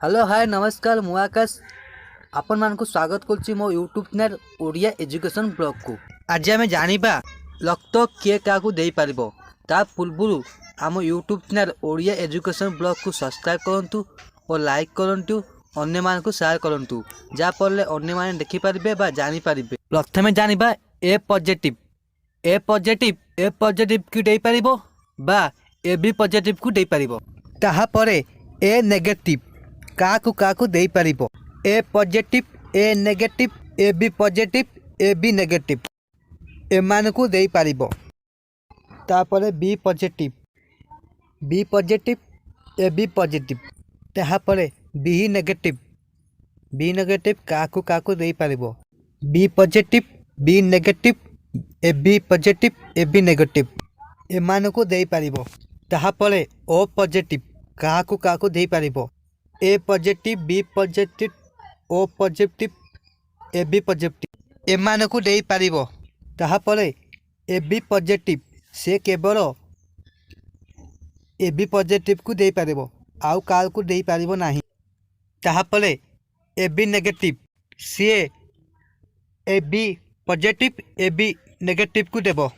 Hello hi नमस्कार मु आकाश आपण मानक स्वागत करुच्ची मो YouTube channel Odia education blog को। आज आम जाना रक्त किए क्या दे पार ता पूर्व आम YouTube channel Odia education blog को सब्सक्राइब करूँ और लाइक करूँ अन्य मानक शेयर करूँ जहाँफल अन्य मैंने देखिपारे जानीपारे। प्रथम जाना ए पॉजिटिव को दे पार बा ए बी पॉजिटिव को दे पार ताहापर ए नेगेटिव क्या दे पार A positive A negative A B positive A B negative एमान को दे पार तापर B positive A B positive तापर बी नेगेटिव क्या दे पार B positive B negative A B positive A B negative एमान को दे पार तापर ओ पॉजिटिव क्या दे पार A positive B positive O positive A B positive एमान को दे पार तापर ए बी पॉजिटिव से केवल ए बी पॉजिटिव को दे पार आउ का दे पार नहीं तापर A B negative C A B positive A B negative को देव।